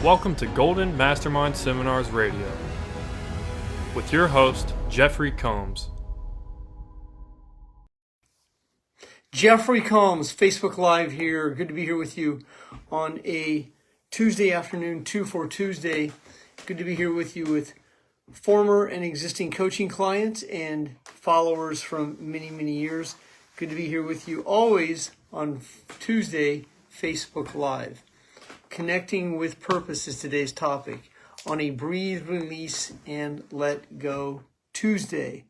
Welcome to Golden Mastermind Seminars Radio with your host, Jeffery Combs. Jeffery Combs, Facebook Live here. Good to be here with you on a Tuesday afternoon, 2 Tuesday. Good to be here with you with former and existing coaching clients and followers from many, many years. Good to be here with you always on Tuesday, Facebook Live. Connecting with purpose is today's topic on a breathe, release, and let go Tuesday.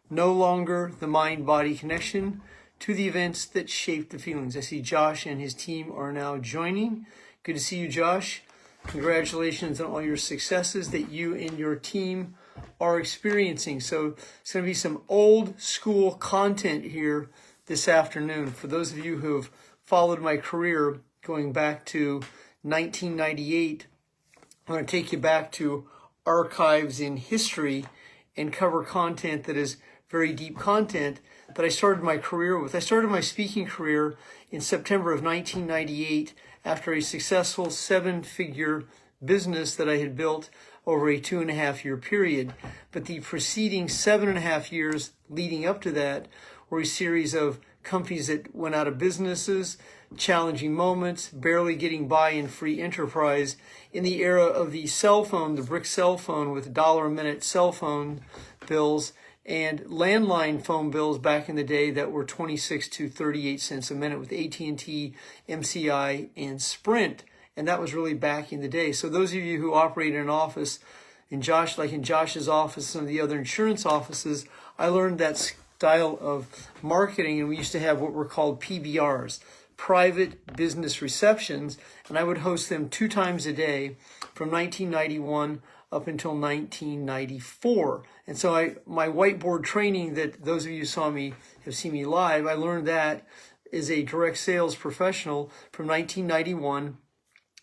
No longer the mind-body connection to the events that shape the feelings. I see Josh and his team are now joining. Good to see you, Josh. Congratulations on all your successes that you and your team are experiencing. So it's going to be some old school content here this afternoon. For those of you who have followed my career going back to 1998, I'm going to take you back to archives in history and cover content that is very deep content that I started my career with. I started my speaking career in September of 1998 after a successful 7-figure business that I had built over a 2.5-year period. But the preceding 7.5 years leading up to that were a series of companies that went out of businesses, challenging moments, barely getting by in free enterprise in the era of the cell phone, the brick cell phone with $1 a minute cell phone bills and landline phone bills back in the day that were 26 to 38 cents a minute with AT&T, MCI, and Sprint. And that was really back in the day. So those of you who operate in an office, in Josh's office, some of the other insurance offices, I learned that style of marketing, and we used to have what were called PBRs, private business receptions, and I would host them 2 times a day from 1991 up until 1994. And so my whiteboard training that those of you who have seen me live, I learned that as a direct sales professional from 1991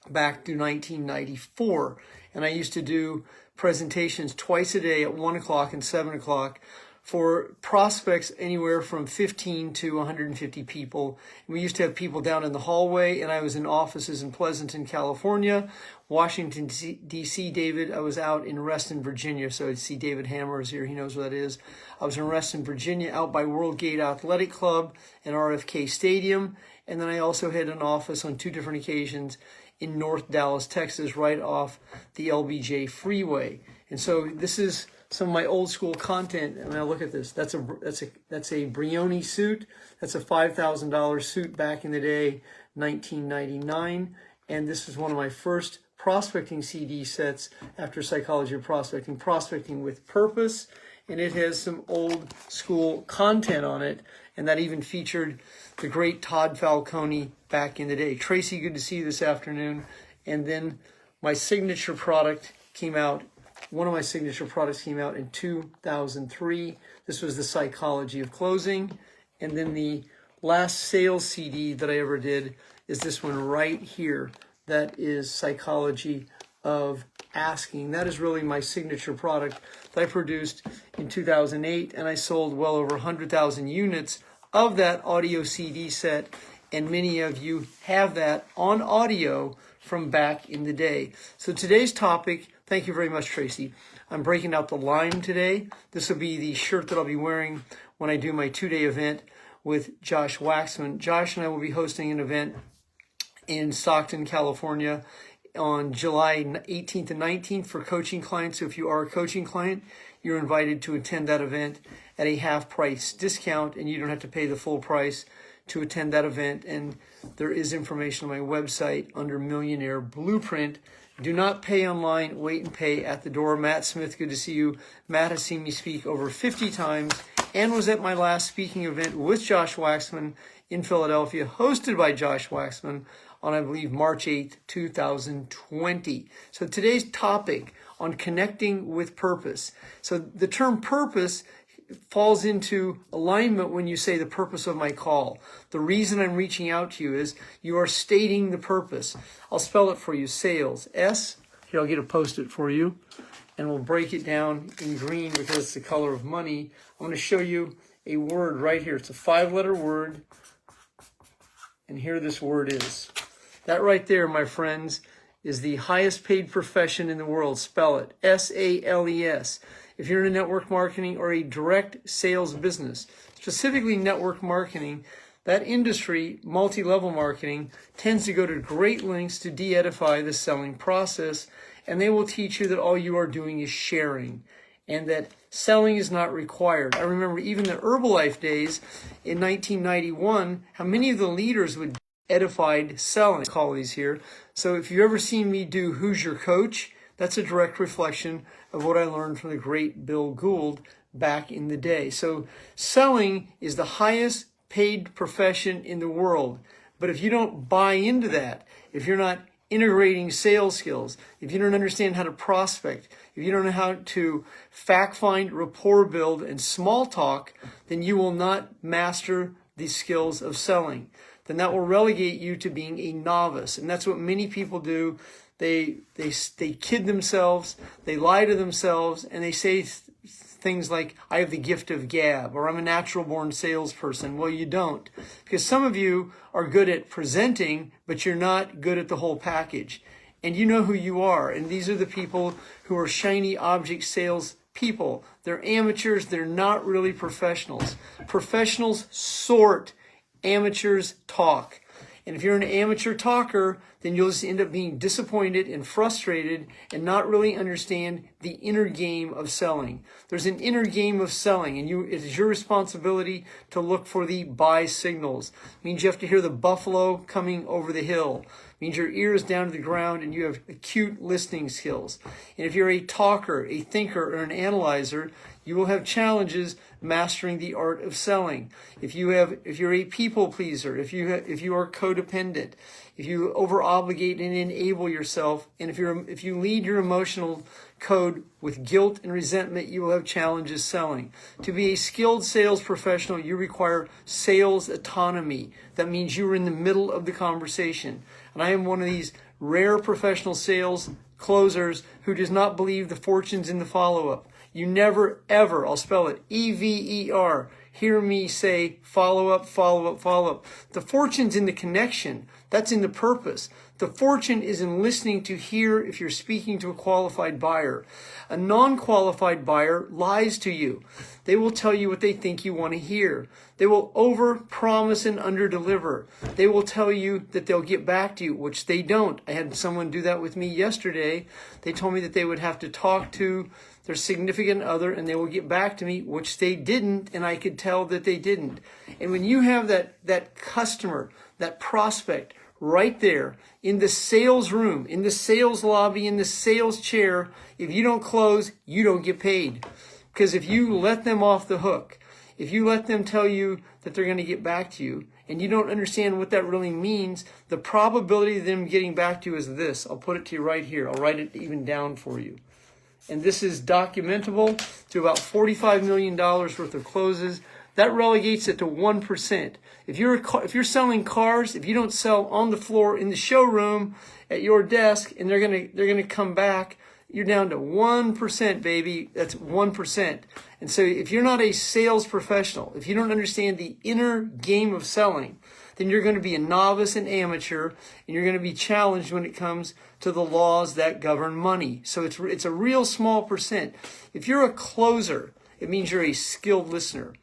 back to 1994. And I used to do presentations twice a day at 1 o'clock and 7 o'clock for prospects anywhere from 15 to 150 people. And we used to have people down in the hallway, and I was in offices in Pleasanton, California, Washington, D.C. David, I was out in Reston, Virginia. So I'd see David Hammers here. He knows what that is. I was in Reston, Virginia, out by World Gate Athletic Club and RFK Stadium. And then I also had an office on 2 different occasions in North Dallas, Texas, right off the LBJ freeway. And so this is some of my old school content, and now look at this. That's a Brioni suit. That's a $5,000 suit back in the day, 1999. And this is one of my first prospecting CD sets after Psychology of Prospecting with Purpose. And it has some old school content on it, and that even featured the great Todd Falcone back in the day. Tracy, good to see you this afternoon. And then my signature product came out. One of my signature products came out in 2003. This was the Psychology of Closing. And then the last sales CD that I ever did is this one right here. That is Psychology of Asking. That is really my signature product that I produced in 2008. And I sold well over 100,000 units of that audio CD set. And many of you have that on audio from back in the day. So today's topic, thank you very much, Tracy. I'm breaking out the lime today. This will be the shirt that I'll be wearing when I do my 2-day event with Josh Waxman. Josh and I will be hosting an event in Stockton, California on July 18th and 19th for coaching clients. So if you are a coaching client, you're invited to attend that event at a half-price discount, and you don't have to pay the full price to attend that event. And there is information on my website under Millionaire Blueprint. Do not pay online, wait and pay at the door. Matt Smith, good to see you. Matt has seen me speak over 50 times and was at my last speaking event with Josh Waxman in Philadelphia, hosted by Josh Waxman on, I believe, March 8th, 2020. So today's topic on connecting with purpose. So the term purpose falls into alignment when you say the purpose of my call. The reason I'm reaching out to you is you are stating the purpose. I'll spell it for you. Sales. S. Here, I'll get a Post-it for you, and we'll break it down in green because it's the color of money. I'm going to show you a word right here. It's a 5-letter word, and here this word is. That right there, my friends, is the highest paid profession in the world. Spell it, SALES. If you're in a network marketing or a direct sales business, specifically network marketing, that industry, multi-level marketing, tends to go to great lengths to de-edify the selling process, and they will teach you that all you are doing is sharing and that selling is not required. I remember even the Herbalife days in 1991, how many of the leaders would edified selling, call these here. So if you've ever seen me do Who's Your Coach, that's a direct reflection of what I learned from the great Bill Gould back in the day. So selling is the highest paid profession in the world. But if you don't buy into that, if you're not integrating sales skills, if you don't understand how to prospect, if you don't know how to fact find, rapport build, and small talk, then you will not master the skills of selling. Then that will relegate you to being a novice. And that's what many people do. They kid themselves, they lie to themselves, and they say things like, I have the gift of gab, or I'm a natural born salesperson. Well, you don't. Because some of you are good at presenting, but you're not good at the whole package. And you know who you are. And these are the people who are shiny object sales people. They're amateurs. They're not really professionals. Professionals sort, amateurs talk. And if you're an amateur talker, then you'll just end up being disappointed and frustrated and not really understand the inner game of selling. There's an inner game of selling, and it is your responsibility to look for the buy signals. It means you have to hear the buffalo coming over the hill. It means your ear is down to the ground and you have acute listening skills. And if you're a talker, a thinker, or an analyzer, you will have challenges mastering the art of selling. If you're a people pleaser, if you are codependent, if you over-obligate and enable yourself, and if you lead your emotional code with guilt and resentment, you will have challenges selling. To be a skilled sales professional, you require sales autonomy. That means you are in the middle of the conversation. And I am one of these rare professional sales closers who does not believe the fortunes in the follow-up. You never, ever, I'll spell it, EVER, hear me say follow up, follow up, follow up. The fortune's in the connection. That's in the purpose. The fortune is in listening to hear if you're speaking to a qualified buyer. A non-qualified buyer lies to you. They will tell you what they think you want to hear. They will over-promise and under-deliver. They will tell you that they'll get back to you, which they don't. I had someone do that with me yesterday. They told me that they would have to talk to their significant other and they will get back to me, which they didn't, and I could tell that they didn't. And when you have that customer, that prospect right there in the sales room, in the sales lobby, in the sales chair, if you don't close, you don't get paid. Because if you let them off the hook, if you let them tell you that they're going to get back to you, and you don't understand what that really means, the probability of them getting back to you is this. I'll put it to you right here. I'll write it even down for you. And this is documentable to about $45 million worth of closes. That relegates it to 1%. If you're selling cars, if you don't sell on the floor in the showroom at your desk, and they're gonna come back, you're down to 1%, baby. That's 1%. And so if you're not a sales professional, if you don't understand the inner game of selling, then you're going to be a novice and amateur, and you're going to be challenged when it comes to the laws that govern money. So it's a real small percent. If you're a closer, it means you're a skilled listener.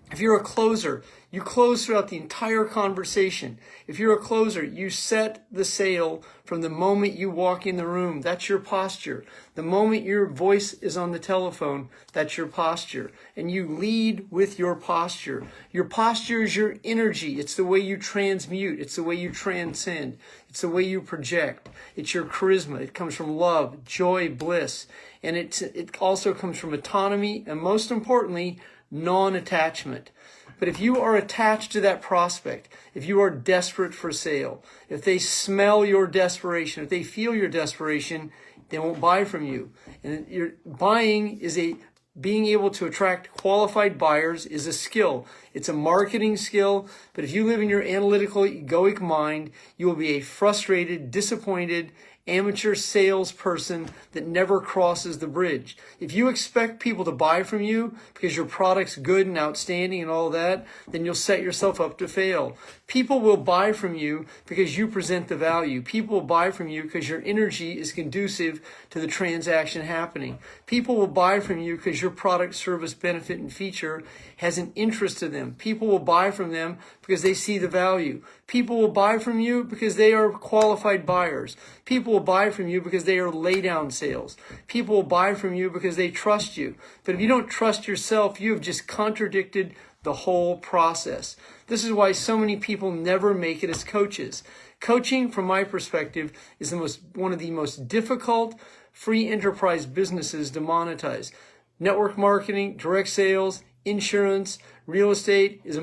If you're a closer, you close throughout the entire conversation. If you're a closer, you set the sale from the moment you walk in the room. That's your posture. The moment your voice is on the telephone, that's your posture. And you lead with your posture. Your posture is your energy. It's the way you transmute. It's the way you transcend. It's the way you project. It's your charisma. It comes from love, joy, bliss. And it also comes from autonomy, and most importantly, non-attachment. But if you are attached to that prospect, if you are desperate for sale, if they smell your desperation, if they feel your desperation, they won't buy from you. And your buying is a being able to attract qualified buyers is a skill. It's a marketing skill, but if you live in your analytical, egoic mind, you will be a frustrated, disappointed, amateur salesperson that never crosses the bridge. If you expect people to buy from you because your product's good and outstanding and all that, then you'll set yourself up to fail. People will buy from you because you present the value. People will buy from you because your energy is conducive to the transaction happening. People will buy from you because your product, service, benefit, and feature has an interest to them. People will buy from them because they see the value. People will buy from you because they are qualified buyers. People will buy from you because they are lay-down sales. People will buy from you because they trust you. But if you don't trust yourself, you have just contradicted the whole process. This is why so many people never make it as coaches. Coaching, from my perspective, is one of the most difficult free enterprise businesses to monetize. Network marketing, direct sales, insurance, real estate is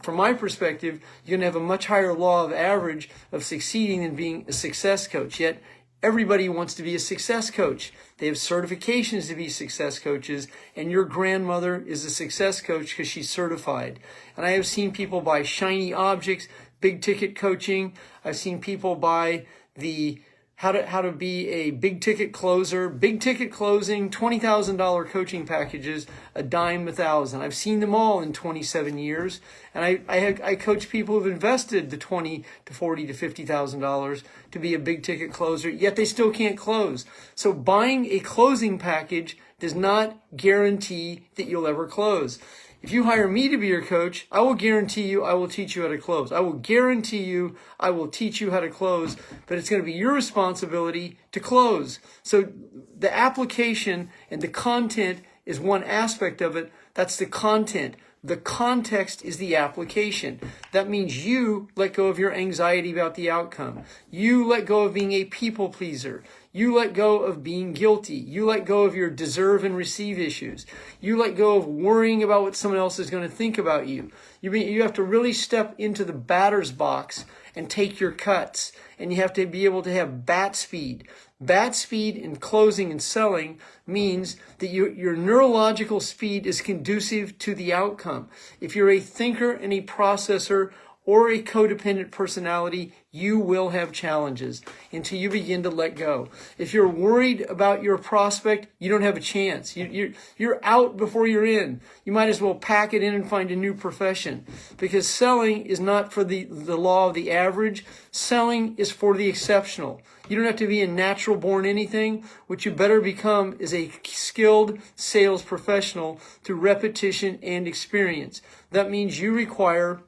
from my perspective, you're going to have a much higher law of average of succeeding than being a success coach. Yet everybody wants to be a success coach. They have certifications to be success coaches, and your grandmother is a success coach because she's certified. And I have seen people buy shiny objects, big ticket coaching. I've seen people buy the how to be a big ticket closer, big ticket closing, $20,000 coaching packages, a dime a thousand. I've seen them all in 27 years, and I coach people who've invested the $20 to $40 to $50,000 to be a big ticket closer, yet they still can't close. So buying a closing package does not guarantee that you'll ever close. If you hire me to be your coach, I will guarantee you I will teach you how to close. I will guarantee you I will teach you how to close, but it's going to be your responsibility to close. So the application and the content is one aspect of it. That's the content. The context is the application. That means you let go of your anxiety about the outcome. You let go of being a people pleaser. You let go of being guilty. You let go of your deserve and receive issues. You let go of worrying about what someone else is going to think about you. You have to really step into the batter's box and take your cuts. And you have to be able to have bat speed. Bat speed in closing and selling means that your neurological speed is conducive to the outcome. If you're a thinker and a processor or a codependent personality, you will have challenges until you begin to let go. If you're worried about your prospect, you don't have a chance. You're out before you're in. You might as well pack it in and find a new profession, because selling is not for the law of the average. Selling is for the exceptional. You don't have to be a natural born anything. What you better become is a skilled sales professional through repetition and experience. That means you require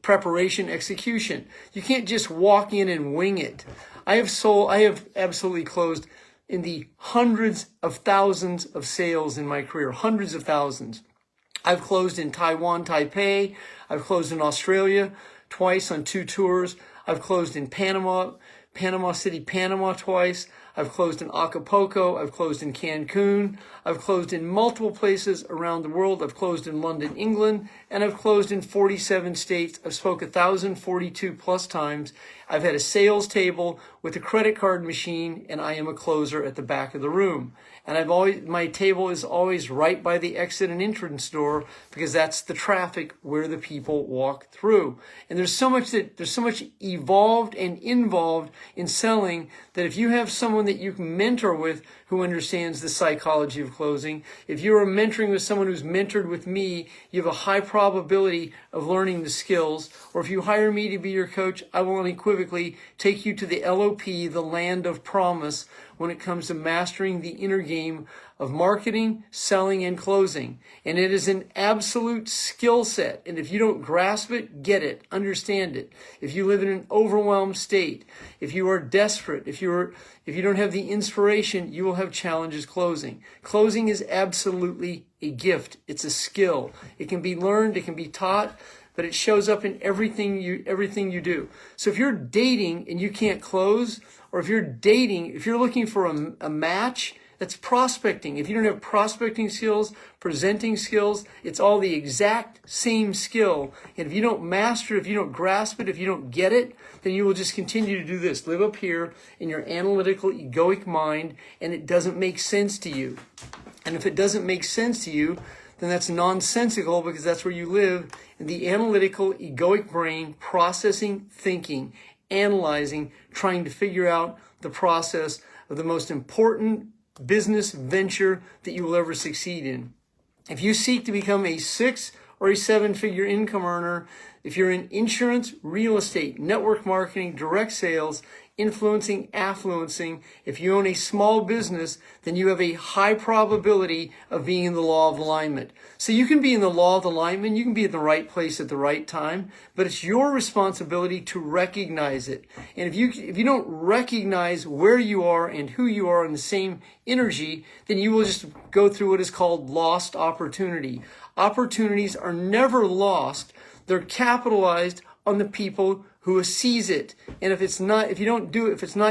preparation, execution. You can't just walk in and wing it. I have absolutely closed in the hundreds of thousands of sales in my career, hundreds of thousands. I've closed in Taiwan, Taipei. I've closed in Australia twice on 2 tours. I've closed in Panama City, Panama twice. I've closed in Acapulco. I've closed in Cancun. I've closed in multiple places around the world. I've closed in London, England, and I've closed in 47 states. I've spoke 1,042 plus times. I've had a sales table with a credit card machine, and I am a closer at the back of the room. And my table is always right by the exit and entrance door, because that's the traffic where the people walk through. And there's so much evolved and involved in selling that if you have someone that you can mentor with who understands the psychology of closing, if you are mentoring with someone who's mentored with me, you have a high probability of learning the skills. Or if you hire me to be your coach, I will unequivocally take you to the LOP, the land of promise, when it comes to mastering the inner game of marketing, selling, and closing. And it is an absolute skill set. And if you don't grasp it, get it, understand it. If you live in an overwhelmed state, if you are desperate, if you don't have the inspiration, you will have challenges closing. Closing is absolutely a gift. It's a skill. It can be learned, it can be taught, but it shows up in everything you do. So if you're dating and you can't close, or if you're looking for a match That's prospecting. If you don't have prospecting skills, presenting skills, it's all the exact same skill. And if you don't master it, if you don't grasp it, if you don't get it, then you will just continue to do this. Live up here in your analytical, egoic mind, and it doesn't make sense to you. And if it doesn't make sense to you, then that's nonsensical, because that's where you live in the analytical, egoic brain, processing, thinking, analyzing, trying to figure out the process of the most important business venture that you will ever succeed in. If you seek to become a 6 or a 7-figure income earner, if you're in insurance, real estate, network marketing, direct sales, influencing, affluencing, if you own a small business, then you have a high probability of being in the law of alignment. So you can be in the law of alignment, you can be at the right place at the right time, but it's your responsibility to recognize it. And if you don't recognize where you are and who you are in the same energy, then you will just go through what is called lost opportunity. Opportunities are never lost. They're capitalized on the people who seize it. And if it's not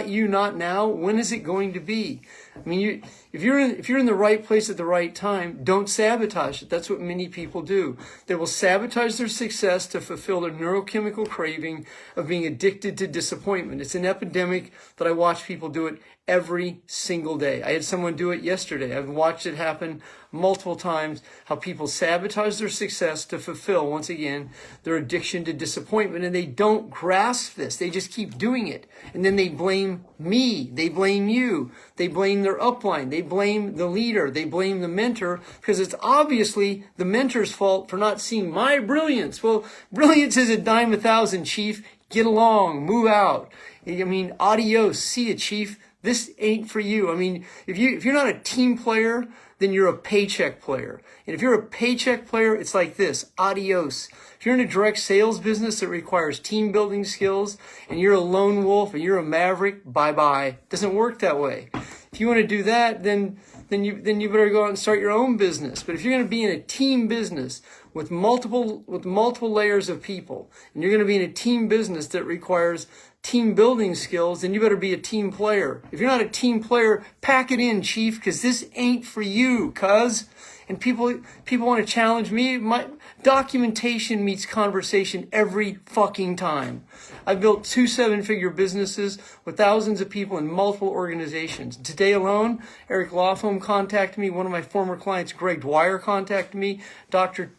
you, not now, when is it going to be? I mean, if you're in the right place at the right time, don't sabotage it. That's what many people do. They will sabotage their success to fulfill their neurochemical craving of being addicted to disappointment. It's an epidemic that I watch people do it every single day. I had someone do it yesterday. I've watched it happen multiple times, how people sabotage their success to fulfill, once again, their addiction to disappointment. And they don't grasp this. They just keep doing it. And then they blame me. They blame you. They blame their upline. They blame the leader. They blame the mentor, because it's obviously the mentor's fault for not seeing my brilliance. Well, brilliance is a dime a thousand, Chief. Get along. Move out. I mean, adios. See ya, Chief. This ain't for you. I mean, if you're not a team player, then you're a paycheck player. And if you're a paycheck player, it's like this: adios. If you're in a direct sales business that requires team building skills, and you're a lone wolf and you're a maverick, bye-bye. It doesn't work that way. If you want to do that, then you better go out and start your own business. But if you're going to be in a team business with multiple layers of people, and you're going to be in a team business that requires team building skills, then you better be a team player. If you're not a team player, pack it in, Chief, because this ain't for you, cuz. And people want to challenge me. My documentation meets conversation every fucking time. I've built 2 7-figure businesses with thousands of people in multiple organizations. Today alone, Eric Laughlin contacted me. One of my former clients, Greg Dwyer, contacted me. Dr.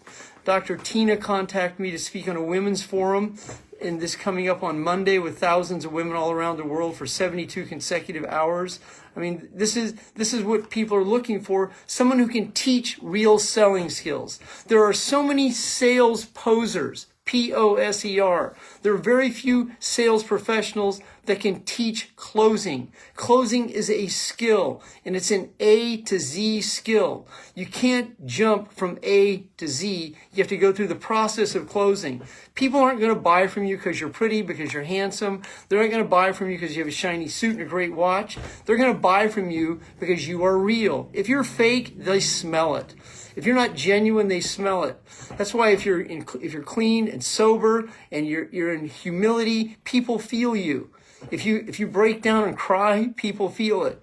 Tina contacted me to speak on a women's forum, and this coming up on Monday, with thousands of women all around the world for 72 consecutive hours. I mean, this is what people are looking for, someone who can teach real selling skills. There are so many sales posers, P-O-S-E-R. There are very few sales professionals that can teach closing. Closing is a skill, and it's an A to Z skill. You can't jump from A to Z. You have to go through the process of closing. People aren't going to buy from you because you're pretty, because you're handsome. They're not going to buy from you because you have a shiny suit and a great watch. They're going to buy from you because you are real. If you're fake, they smell it. If you're not genuine, they smell it. That's why if you're clean and sober and you're in humility, people feel you. If you break down and cry, people feel it.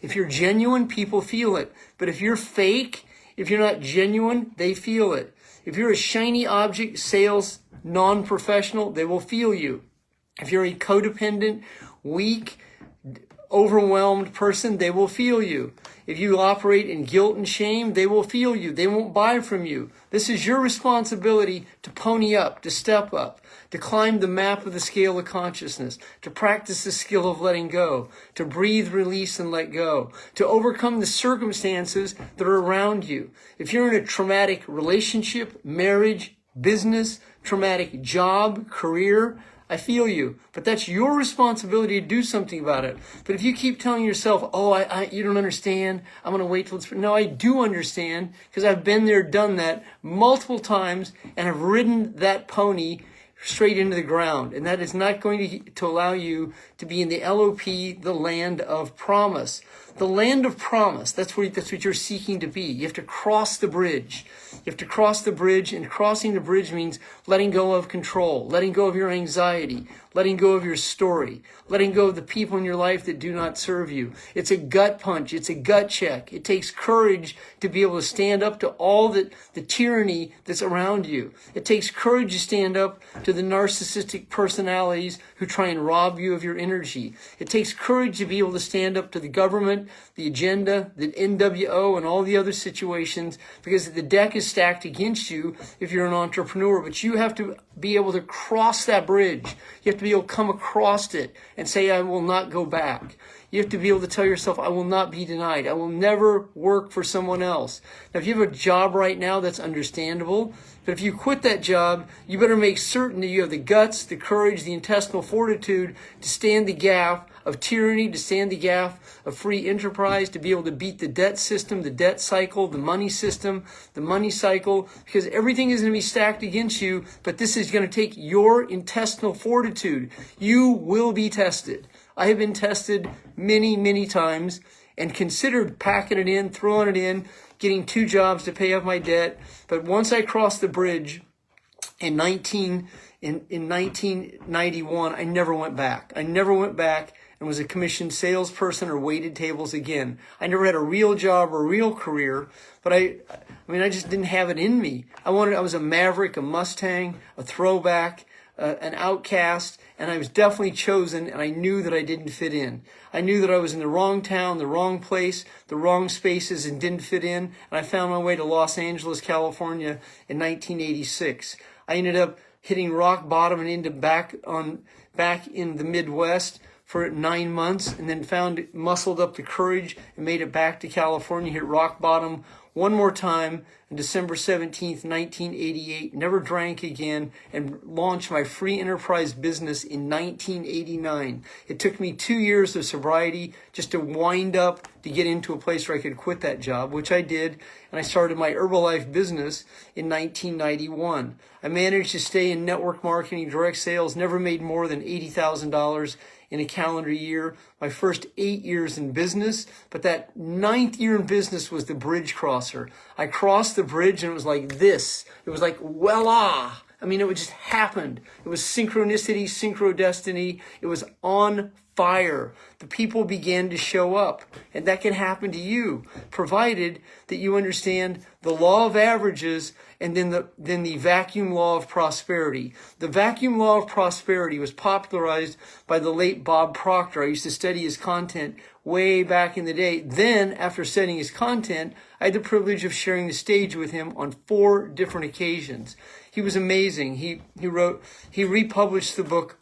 If you're genuine, people feel it. But if you're fake, if you're not genuine, they feel it. If you're a shiny object sales non-professional, they will feel you. If you're a codependent, weak, overwhelmed person, they will feel you. If you operate in guilt and shame, they will feel you. They won't buy from you. This is your responsibility to pony up, to step up, to climb the map of the scale of consciousness, to practice the skill of letting go, to breathe, release, and let go, to overcome the circumstances that are around you. If you're in a traumatic relationship, marriage, business, traumatic job, career, I feel you, but that's your responsibility to do something about it. But if you keep telling yourself, you don't understand, I'm going to wait till it's... No, I do understand, because I've been there, done that multiple times, and have ridden that pony straight into the ground. And that is not going to allow you to be in the LOP, the land of promise. The land of promise, that's what you're seeking to be. You have to cross the bridge. You have to cross the bridge, and crossing the bridge means letting go of control, letting go of your anxiety, letting go of your story, letting go of the people in your life that do not serve you. It's a gut punch. It's a gut check. It takes courage to be able to stand up to all the tyranny that's around you. It takes courage to stand up to the narcissistic personalities who try and rob you of your energy. It takes courage to be able to stand up to the government, the agenda, the NWO, and all the other situations, because the deck is stacked against you if you're an entrepreneur. But you have to be able to cross that bridge. You have to be able to come across it and say, I will not go back. You have to be able to tell yourself, I will not be denied. I will never work for someone else. Now, if you have a job right now, that's understandable. But if you quit that job, you better make certain that you have the guts, the courage, the intestinal fortitude to stand the gap of tyranny, to stand the gap of free enterprise, to be able to beat the debt system, the debt cycle, the money system, the money cycle, because everything is going to be stacked against you, but this is going to take your intestinal fortitude. You will be tested. I have been tested many, many times and considered packing it in, throwing it in, getting 2 jobs to pay off my debt. But once I crossed the bridge in 1991, I never went back. I never went back and was a commissioned salesperson or waited tables again. I never had a real job or a real career, but I just didn't have it in me. I was a maverick, a Mustang, a throwback, an outcast, and I was definitely chosen, and I knew that I didn't fit in. I knew that I was in the wrong town, the wrong place, the wrong spaces, and didn't fit in, and I found my way to Los Angeles, California in 1986. I ended up hitting rock bottom and into back in the Midwest for 9 months, and then muscled up the courage and made it back to California, hit rock bottom one more time on December 17th, 1988, never drank again, and launched my free enterprise business in 1989. It took me 2 years of sobriety just to wind up to get into a place where I could quit that job, which I did, and I started my Herbalife business in 1991. I managed to stay in network marketing, direct sales, never made more than $80,000 in a calendar year, my first 8 years in business, but that 9th year in business was the bridge crosser. I crossed the bridge and it was like this. It was like, voila. It just happened. It was synchronicity, synchrodestiny. It was on fire. The people began to show up, and that can happen to you, provided that you understand the law of averages and then the vacuum law of prosperity. The vacuum law of prosperity was popularized by the late Bob Proctor. I used to study his content way back in the day. Then, after studying his content, I had the privilege of sharing the stage with him on 4 different occasions. He was amazing. He republished the book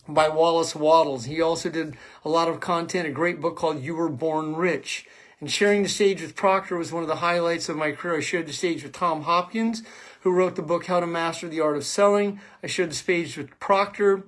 by Wallace Wattles. He also did a lot of content, a great book called You Were Born Rich. And sharing the stage with Proctor was one of the highlights of my career. I shared the stage with Tom Hopkins, who wrote the book How to Master the Art of Selling. I shared the stage with Proctor.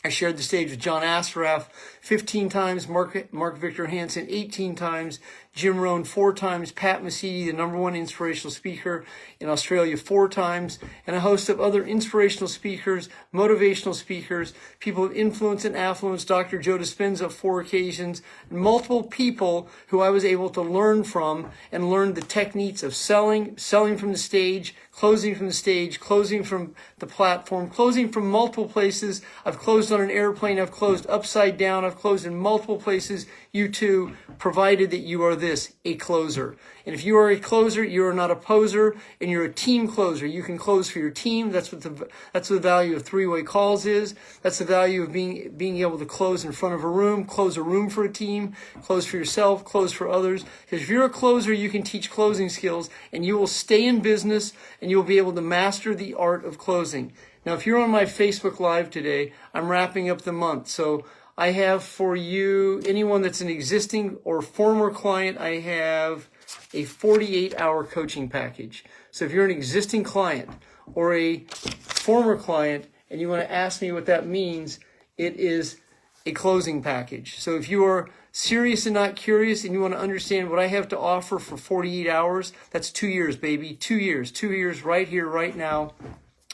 I shared the stage with John Assaraf 15 times, Mark Victor Hansen 18 times, Jim Rohn 4 times, Pat Mesiti, the #1 inspirational speaker in Australia 4 times, and a host of other inspirational speakers, motivational speakers, people of influence and affluence, Dr. Joe Dispenza 4 occasions, and multiple people who I was able to learn from and learn the techniques of selling from the stage, closing from the stage, closing from the platform, closing from multiple places. I've closed on an airplane, I've closed upside down, I've closed in multiple places. You too, provided that you are a closer. And if you are a closer, you are not a poser, and you're a team closer. You can close for your team. That's what the value of 3-way calls is. That's the value of being able to close in front of a room, close a room for a team, close for yourself, close for others. Because if you're a closer, you can teach closing skills, and you will stay in business, and you will be able to master the art of closing. Now, if you're on my Facebook Live today, I'm wrapping up the month. So I have for you, anyone that's an existing or former client, I have a 48-hour coaching package. So if you're an existing client or a former client and you want to ask me what that means, it is a closing package. So if you are serious and not curious and you want to understand what I have to offer for 48 hours, that's 2 years, baby. 2 years. 2 years right here, right now,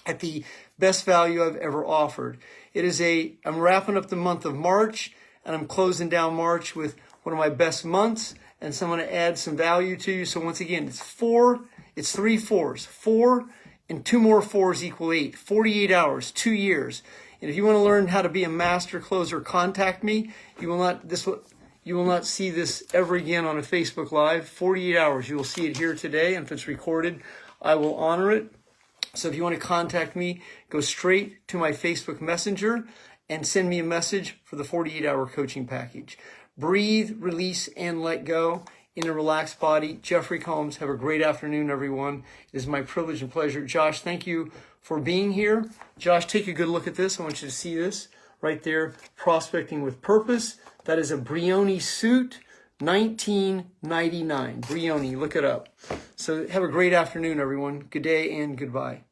at the best value I've ever offered. I'm wrapping up the month of March, and I'm closing down March with one of my best months, and so I'm going to add some value to you. So once again, it's 3 4s. 4 and 2 more 4s equal 8. 48 hours, 2 years. And if you want to learn how to be a master closer, contact me. You will not see this ever again on a Facebook Live. 48 hours. You will see it here today. And if it's recorded, I will honor it. So if you want to contact me, go straight to my Facebook Messenger and send me a message for the 48-hour coaching package. Breathe, release, and let go in a relaxed body. Jeffery Combs. Have a great afternoon, everyone. It is my privilege and pleasure. Josh, thank you for being here. Josh, take a good look at this. I want you to see this right there. Prospecting with Purpose. That is a Brioni suit, 1999. Brioni, look it up. So have a great afternoon, everyone. Good day and goodbye.